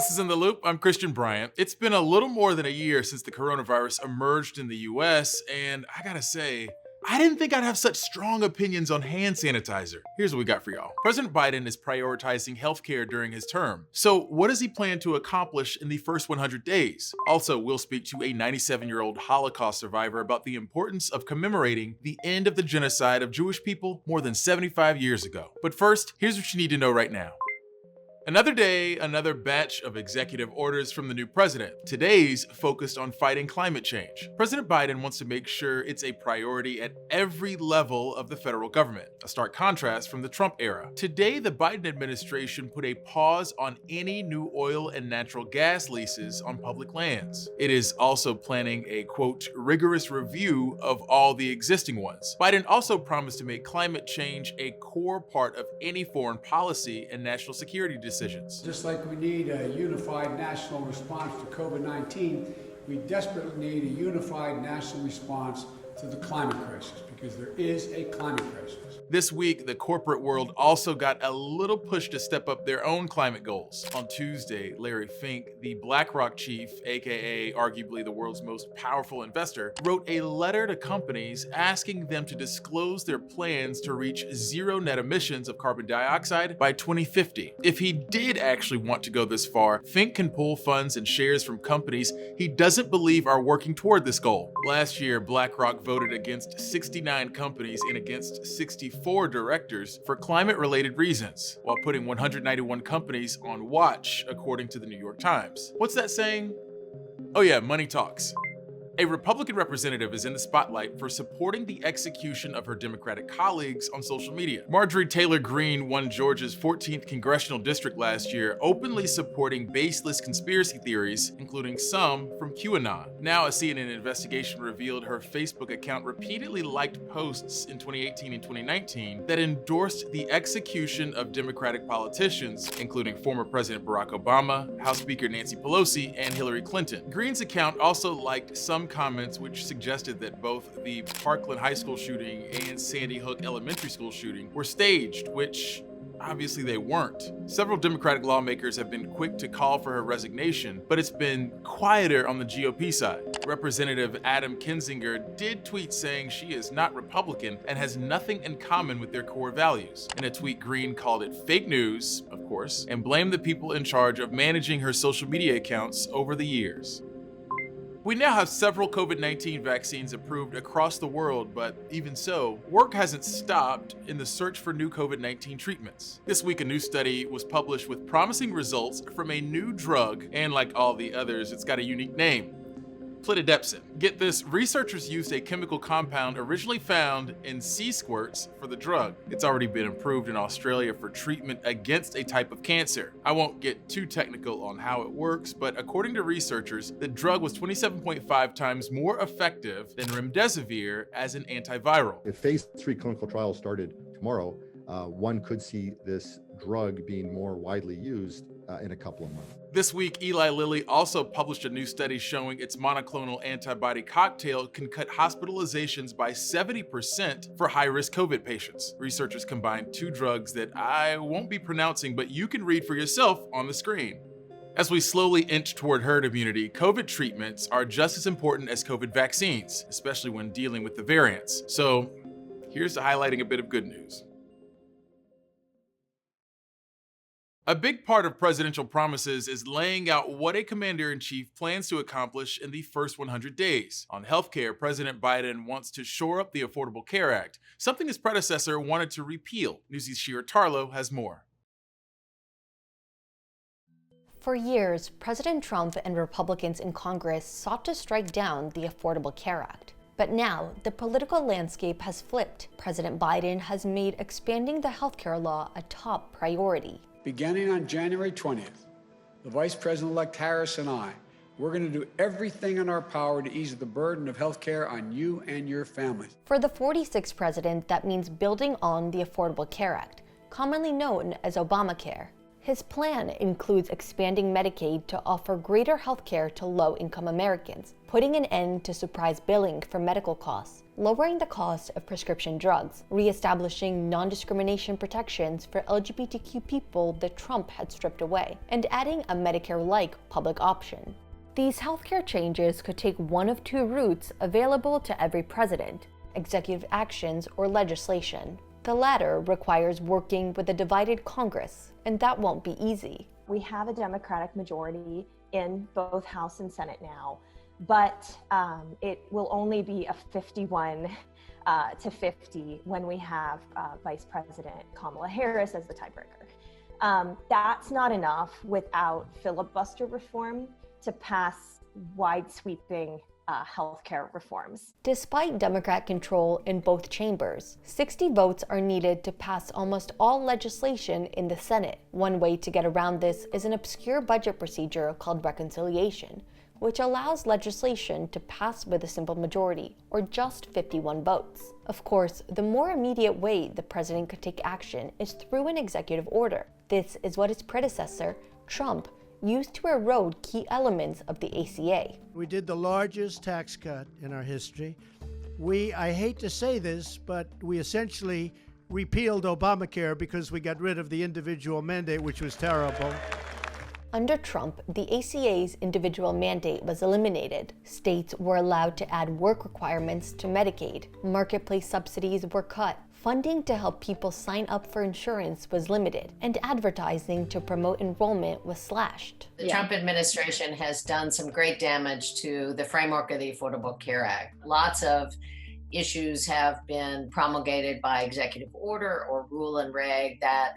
This is In the Loop. I'm Christian Bryant. It's been a little more than a year since the coronavirus emerged in the US, and I gotta say, I didn't think I'd have such strong opinions on hand sanitizer. Here's what we got for y'all. President Biden is prioritizing healthcare during his term. So what does he plan to accomplish in the first 100 days? Also, we'll speak to a 97-year-old Holocaust survivor about the importance of commemorating the end of the genocide of Jewish people more than 75 years ago. But first, here's what you need to know right now. Another day, another batch of executive orders from the new president. Today's focused on fighting climate change. President Biden wants to make sure it's a priority at every level of the federal government. A stark contrast from the Trump era. Today, the Biden administration put a pause on any new oil and natural gas leases on public lands. It is also planning a, quote, rigorous review of all the existing ones. Biden also promised to make climate change a core part of any foreign policy and national security decisions. Just like we need a unified national response to COVID-19, we desperately need a unified national response to the climate crisis, because there is a climate crisis. This week, the corporate world also got a little push to step up their own climate goals. On Tuesday, Larry Fink, the BlackRock chief, aka arguably the world's most powerful investor, wrote a letter to companies asking them to disclose their plans to reach zero net emissions of carbon dioxide by 2050. If he did actually want to go this far, Fink can pull funds and shares from companies he doesn't believe are working toward this goal. Last year, BlackRock voted against 69 companies and against 64 directors for climate-related reasons, while putting 191 companies on watch, according to the New York Times. What's that saying? Oh yeah, money talks. A Republican representative is in the spotlight for supporting the execution of her Democratic colleagues on social media. Marjorie Greene won Georgia's 14th congressional district last year, openly supporting baseless conspiracy theories, including some from QAnon. Now, a CNN investigation revealed her Facebook account repeatedly liked posts in 2018 and 2019 that endorsed the execution of Democratic politicians, including former President Barack Obama, House Speaker Nancy Pelosi, and Hillary Clinton. Greene's account also liked some comments which suggested that both the Parkland High School shooting and Sandy Hook Elementary School shooting were staged, which obviously they weren't. Several Democratic lawmakers have been quick to call for her resignation, but it's been quieter on the GOP side. Representative Adam Kinzinger did tweet saying she is not Republican and has nothing in common with their core values. In a tweet, Greene called it fake news, of course, and blamed the people in charge of managing her social media accounts over the years. We now have several COVID-19 vaccines approved across the world, but even so, work hasn't stopped in the search for new COVID-19 treatments. This week, a new study was published with promising results from a new drug, and like all the others, it's got a unique name. Plitidepsin. Get this, researchers used a chemical compound originally found in sea squirts for the drug. It's already been approved in Australia for treatment against a type of cancer. I won't get too technical on how it works, but according to researchers, the drug was 27.5 times more effective than remdesivir as an antiviral. If phase 3 clinical trials started tomorrow, one could see this drug being more widely used in a couple of months. This week, Eli Lilly also published a new study showing its monoclonal antibody cocktail can cut hospitalizations by 70% for high-risk COVID patients. Researchers combined two drugs that I won't be pronouncing, but you can read for yourself on the screen. As we slowly inch toward herd immunity, COVID treatments are just as important as COVID vaccines, especially when dealing with the variants. So here's to highlighting a bit of good news. A big part of presidential promises is laying out what a commander-in-chief plans to accomplish in the first 100 days. On healthcare, President Biden wants to shore up the Affordable Care Act, something his predecessor wanted to repeal. Newsy's Shira Tarlow has more. For years, President Trump and Republicans in Congress sought to strike down the Affordable Care Act. But now, the political landscape has flipped. President Biden has made expanding the healthcare law a top priority. Beginning on January 20th, the Vice President-elect Harris and I, we're going to do everything in our power to ease the burden of health care on you and your families. For the 46th president, that means building on the Affordable Care Act, commonly known as Obamacare. His plan includes expanding Medicaid to offer greater health care to low-income Americans, putting an end to surprise billing for medical costs, lowering the cost of prescription drugs, reestablishing non-discrimination protections for LGBTQ people that Trump had stripped away, and adding a Medicare-like public option. These healthcare changes could take one of two routes available to every president: executive actions or legislation. The latter requires working with a divided Congress, and that won't be easy. We have a Democratic majority in both House and Senate now, but it will only be a 51 to 50 when we have Vice President Kamala Harris as the tiebreaker. That's not enough without filibuster reform to pass wide-sweeping healthcare reforms. Despite Democrat control in both chambers, 60 votes are needed to pass almost all legislation in the Senate. One way to get around this is an obscure budget procedure called reconciliation, which allows legislation to pass with a simple majority, or just 51 votes. Of course, the more immediate way the president could take action is through an executive order. This is what his predecessor, Trump, used to erode key elements of the ACA. We did the largest tax cut in our history. I hate to say this, but we essentially repealed Obamacare because we got rid of the individual mandate, which was terrible. Under Trump, the ACA's individual mandate was eliminated. States were allowed to add work requirements to Medicaid. Marketplace subsidies were cut. Funding to help people sign up for insurance was limited, and advertising to promote enrollment was slashed. The Trump administration has done some great damage to the framework of the Affordable Care Act. Lots of issues have been promulgated by executive order or rule and reg that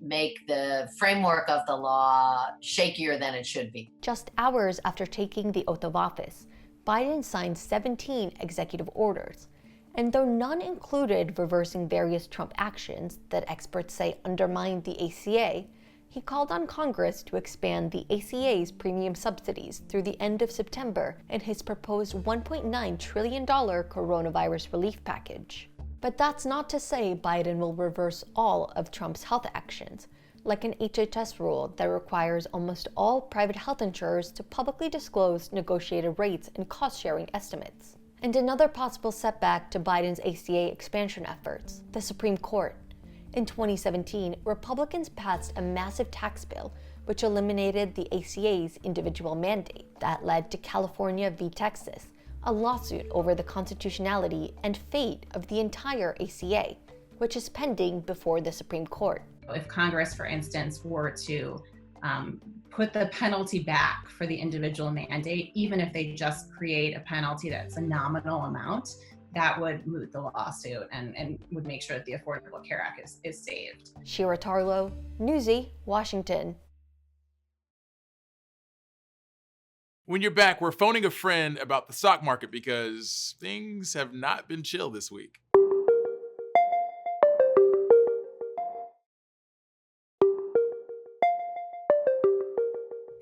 make the framework of the law shakier than it should be. Just hours after taking the oath of office, Biden signed 17 executive orders. And though none included reversing various Trump actions that experts say undermined the ACA, he called on Congress to expand the ACA's premium subsidies through the end of September in his proposed $1.9 trillion coronavirus relief package. But that's not to say Biden will reverse all of Trump's health actions, like an HHS rule that requires almost all private health insurers to publicly disclose negotiated rates and cost-sharing estimates. And another possible setback to Biden's ACA expansion efforts, the Supreme Court. In 2017, Republicans passed a massive tax bill which eliminated the ACA's individual mandate. That led to California v. Texas, a lawsuit over the constitutionality and fate of the entire ACA, which is pending before the Supreme Court. If Congress, for instance, were to put the penalty back for the individual mandate, even if they just create a penalty that's a nominal amount, that would moot the lawsuit and would make sure that the Affordable Care Act is saved. Shira Tarlow, Newsy, Washington. When you're back, we're phoning a friend about the stock market because things have not been chill this week.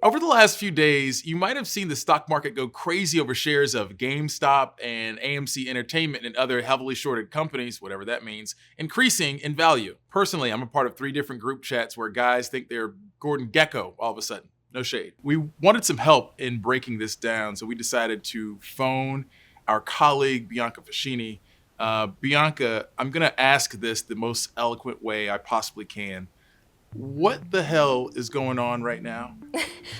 Over the last few days, you might have seen the stock market go crazy over shares of GameStop and AMC Entertainment and other heavily shorted companies, whatever that means, increasing in value. Personally, I'm a part of 3 different group chats where guys think they're Gordon Gekko all of a sudden. No shade. We wanted some help in breaking this down, so we decided to phone our colleague, Bianca Fascini. Bianca, I'm going to ask this the most eloquent way I possibly can. What the hell is going on right now?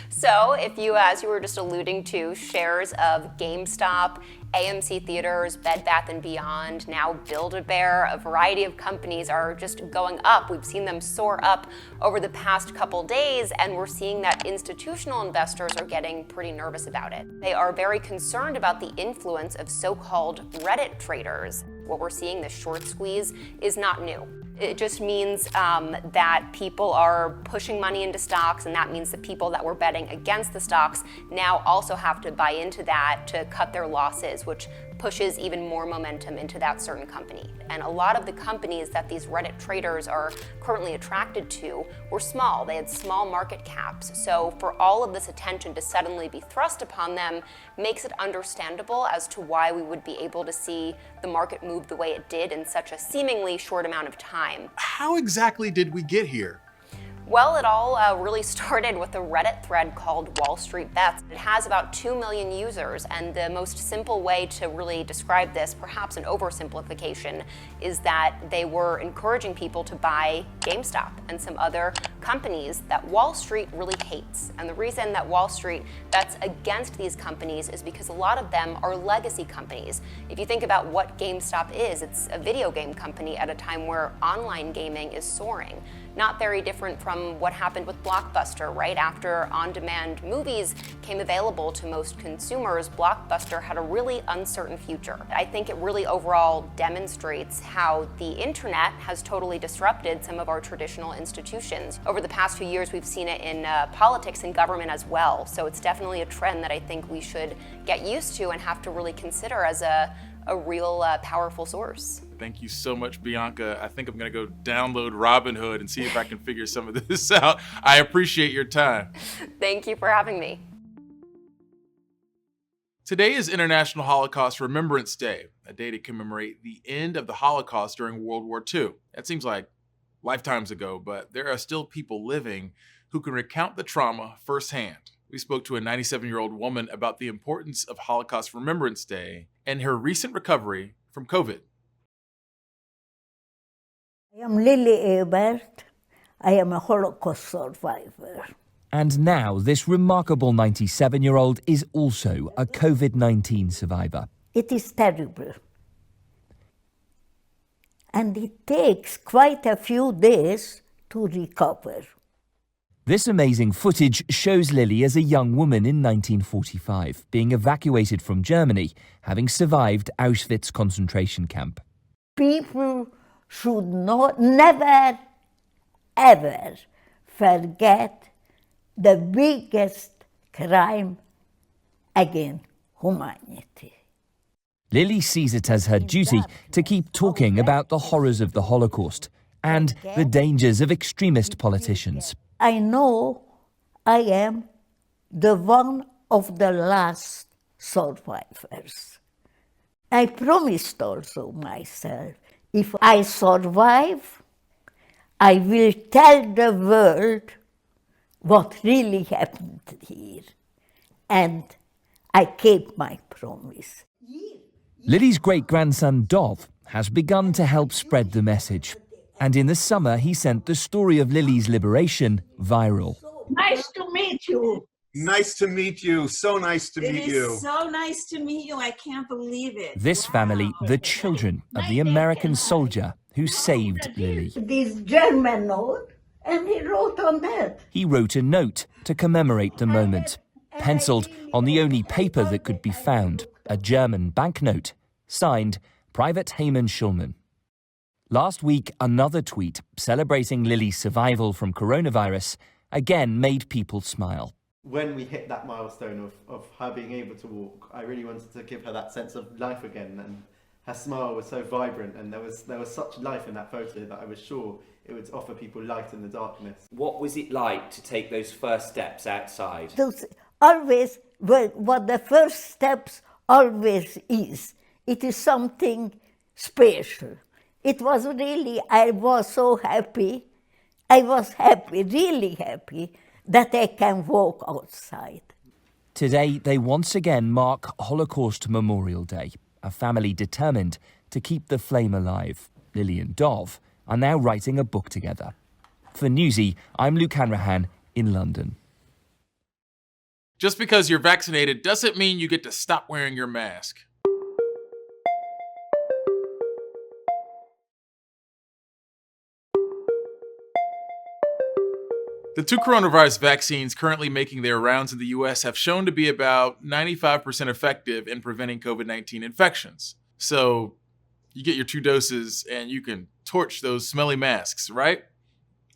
So if you, as you were just alluding to, shares of GameStop, AMC Theaters, Bed Bath & Beyond, now Build-A-Bear, a variety of companies are just going up. We've seen them soar up over the past couple days, and we're seeing that institutional investors are getting pretty nervous about it. They are very concerned about the influence of so-called Reddit traders. What we're seeing, the short squeeze, is not new. It just means that people are pushing money into stocks, and that means the people that were betting against the stocks now also have to buy into that to cut their losses, which pushes even more momentum into that certain company. And a lot of the companies that these Reddit traders are currently attracted to were small. They had small market caps. So for all of this attention to suddenly be thrust upon them makes it understandable as to why we would be able to see the market move the way it did in such a seemingly short amount of time. How exactly did we get here? Well, it all really started with a Reddit thread called Wall Street Bets. It has about 2 million users, and the most simple way to really describe this, perhaps an oversimplification, is that they were encouraging people to buy GameStop and some other companies that Wall Street really hates. And the reason that Wall Street bets against these companies is because a lot of them are legacy companies. If you think about what GameStop is, it's a video game company at a time where online gaming is soaring. Not very different from what happened with Blockbuster. Right after on-demand movies came available to most consumers, Blockbuster had a really uncertain future. I think it really overall demonstrates how the internet has totally disrupted some of our traditional institutions. Over the past few years, we've seen it in politics and government as well. So it's definitely a trend that I think we should get used to and have to really consider as a real powerful source. Thank you so much, Bianca. I think I'm going to go download Robinhood and see if I can figure some of this out. I appreciate your time. Thank you for having me. Today is International Holocaust Remembrance Day, a day to commemorate the end of the Holocaust during World War II. That seems like lifetimes ago, but there are still people living who can recount the trauma firsthand. We spoke to a 97-year-old woman about the importance of Holocaust Remembrance Day and her recent recovery from COVID. I am Lily Ebert. I am a Holocaust survivor. And now this remarkable 97-year-old is also a COVID-19 survivor. It is terrible. And it takes quite a few days to recover. This amazing footage shows Lily as a young woman in 1945, being evacuated from Germany, having survived Auschwitz concentration camp. People should never, ever forget the biggest crime against humanity. Lily sees it as her duty to keep talking about the horrors of the Holocaust and the dangers of extremist politicians. I know I am the one of the last survivors. I promised also myself, if I survive, I will tell the world what really happened here. And I kept my promise. Lily's great-grandson Dov has begun to help spread the message. And in the summer, he sent the story of Lily's liberation viral. Nice to meet you. Nice to meet you. So nice to meet you. It is so nice to meet you. I can't believe it. This family, the children of the American soldier who saved Lily. This German note, and he wrote on that. He wrote a note to commemorate the moment, penciled on the only paper that could be found, a German banknote, signed Private Hayman Schulman. Last week, another tweet celebrating Lily's survival from coronavirus again made people smile. When we hit that milestone of her being able to walk, I really wanted to give her that sense of life again, and her smile was so vibrant, and there was such life in that photo that I was sure it would offer people light in the darkness. What was it like to take those first steps outside? Those always, what the first steps always is, it is something special. It was really, I was so happy. I was happy, really happy, that I can walk outside. Today, they once again mark Holocaust Memorial Day, a family determined to keep the flame alive. Lily and Dov are now writing a book together. For Newsy, I'm Luke Hanrahan in London. Just because you're vaccinated doesn't mean you get to stop wearing your mask. The two coronavirus vaccines currently making their rounds in the US have shown to be about 95% effective in preventing COVID-19 infections. So you get your 2 doses and you can torch those smelly masks, right?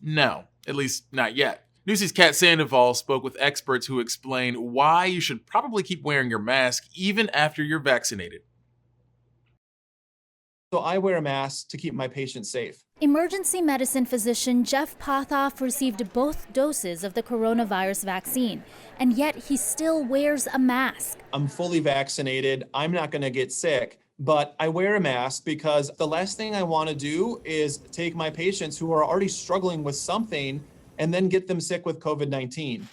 No, at least not yet. Newsy's Kat Sandoval spoke with experts who explain why you should probably keep wearing your mask even after you're vaccinated. So I wear a mask to keep my patients safe. Emergency medicine physician Jeff Pothoff received both doses of the coronavirus vaccine, and yet he still wears a mask. I'm fully vaccinated. I'm not going to get sick, but I wear a mask because the last thing I want to do is take my patients who are already struggling with something and then get them sick with COVID-19.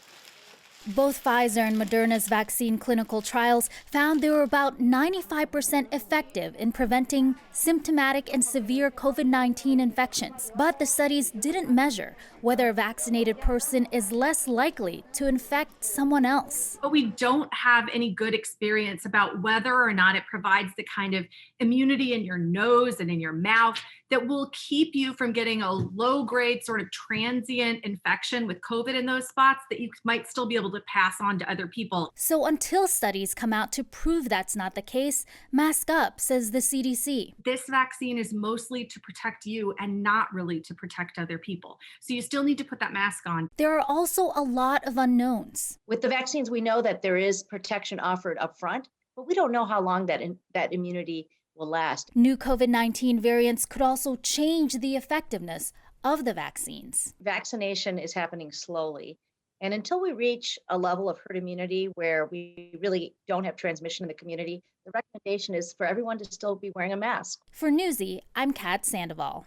Both Pfizer and Moderna's vaccine clinical trials found they were about 95% effective in preventing symptomatic and severe COVID-19 infections. But the studies didn't measure whether a vaccinated person is less likely to infect someone else. But we don't have any good experience about whether or not it provides the kind of immunity in your nose and in your mouth that will keep you from getting a low-grade sort of transient infection with COVID in those spots that you might still be able to pass on to other people. So until studies come out to prove that's not the case, mask up, says the CDC. This vaccine is mostly to protect you and not really to protect other people. So you still need to put that mask on. There are also a lot of unknowns. With the vaccines, we know that there is protection offered up front, but we don't know how long that immunity will last. New COVID-19 variants could also change the effectiveness of the vaccines. Vaccination is happening slowly. And until we reach a level of herd immunity where we really don't have transmission in the community, the recommendation is for everyone to still be wearing a mask. For Newsy, I'm Kat Sandoval.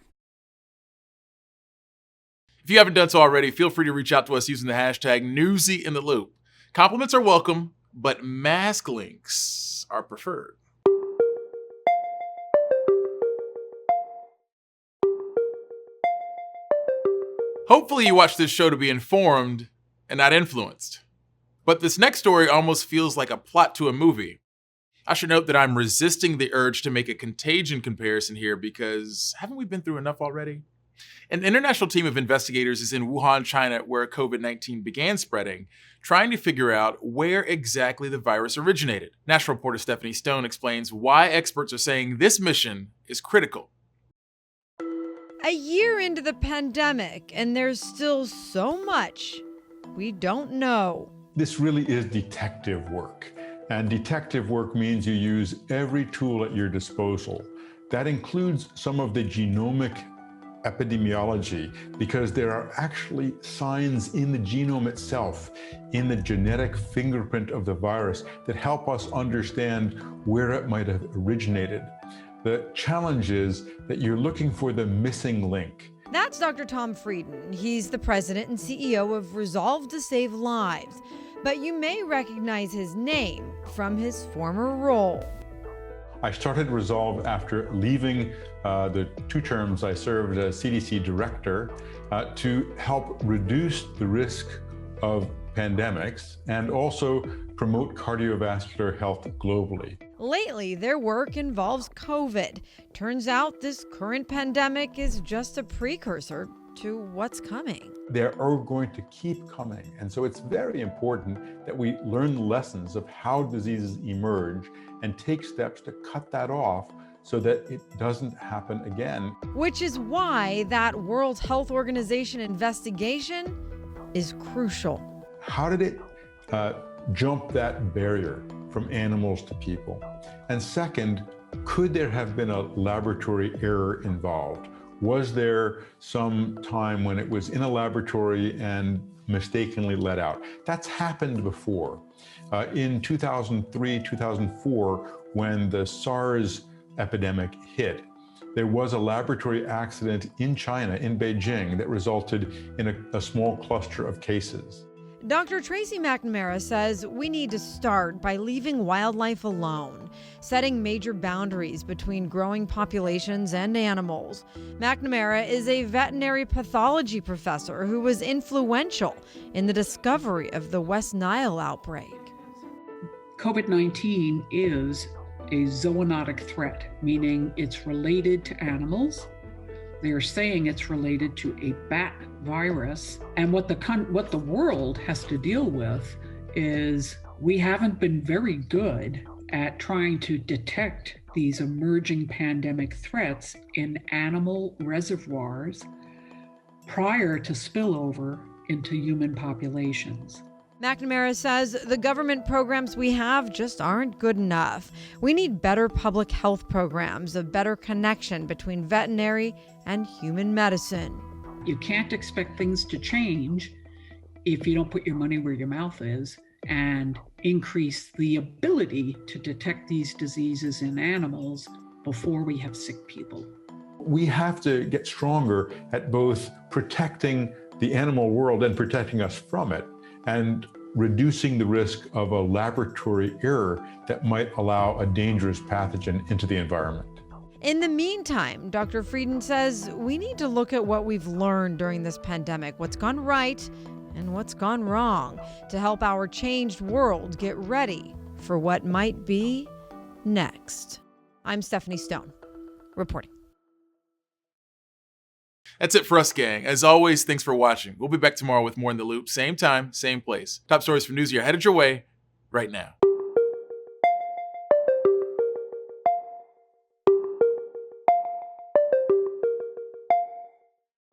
If you haven't done so already, feel free to reach out to us using the hashtag #NewsyInTheLoop. Compliments are welcome, but mask links are preferred. Hopefully you watch this show to be informed and not influenced. But this next story almost feels like a plot to a movie. I should note that I'm resisting the urge to make a Contagion comparison here because haven't we been through enough already? An international team of investigators is in Wuhan, China, where COVID-19 began spreading, trying to figure out where exactly the virus originated. National reporter Stephanie Stone explains why experts are saying this mission is critical. A year into the pandemic, and there's still so much we don't know. This really is detective work. And detective work means you use every tool at your disposal. That includes some of the genomic epidemiology, because there are actually signs in the genome itself, in the genetic fingerprint of the virus, that help us understand where it might have originated. The challenge is that you're looking for the missing link. That's Dr. Tom Frieden. He's the president and CEO of Resolve to Save Lives. But you may recognize his name from his former role. I started Resolve after leaving the 2 terms I served as CDC director to help reduce the risk of pandemics and also promote cardiovascular health globally. Lately, their work involves COVID. Turns out this current pandemic is just a precursor to what's coming. They are going to keep coming. And so it's very important that we learn lessons of how diseases emerge and take steps to cut that off so that it doesn't happen again. Which is why that World Health Organization investigation is crucial. How did it jump that barrier from animals to people? And second, could there have been a laboratory error involved? Was there some time when it was in a laboratory and mistakenly let out? That's happened before. In 2003, 2004, when the SARS epidemic hit, there was a laboratory accident in China, in Beijing, that resulted in a small cluster of cases. Dr. Tracy McNamara says we need to start by leaving wildlife alone, setting major boundaries between growing populations and animals. McNamara is a veterinary pathology professor who was influential in the discovery of the West Nile outbreak. COVID-19 is a zoonotic threat, meaning it's related to animals. They're saying it's related to a bat virus. And what the world has to deal with is we haven't been very good at trying to detect these emerging pandemic threats in animal reservoirs prior to spillover into human populations. McNamara says the government programs we have just aren't good enough. We need better public health programs, a better connection between veterinary and human medicine. You can't expect things to change if you don't put your money where your mouth is and increase the ability to detect these diseases in animals before we have sick people. We have to get stronger at both protecting the animal world and protecting us from it, and reducing the risk of a laboratory error that might allow a dangerous pathogen into the environment. In the meantime, Dr. Frieden says we need to look at what we've learned during this pandemic, what's gone right and what's gone wrong, to help our changed world get ready for what might be next. I'm Stephanie Stone, reporting. That's it for us, gang. As always, thanks for watching. We'll be back tomorrow with more In the Loop. Same time, same place. Top stories from Newsy are headed your way right now.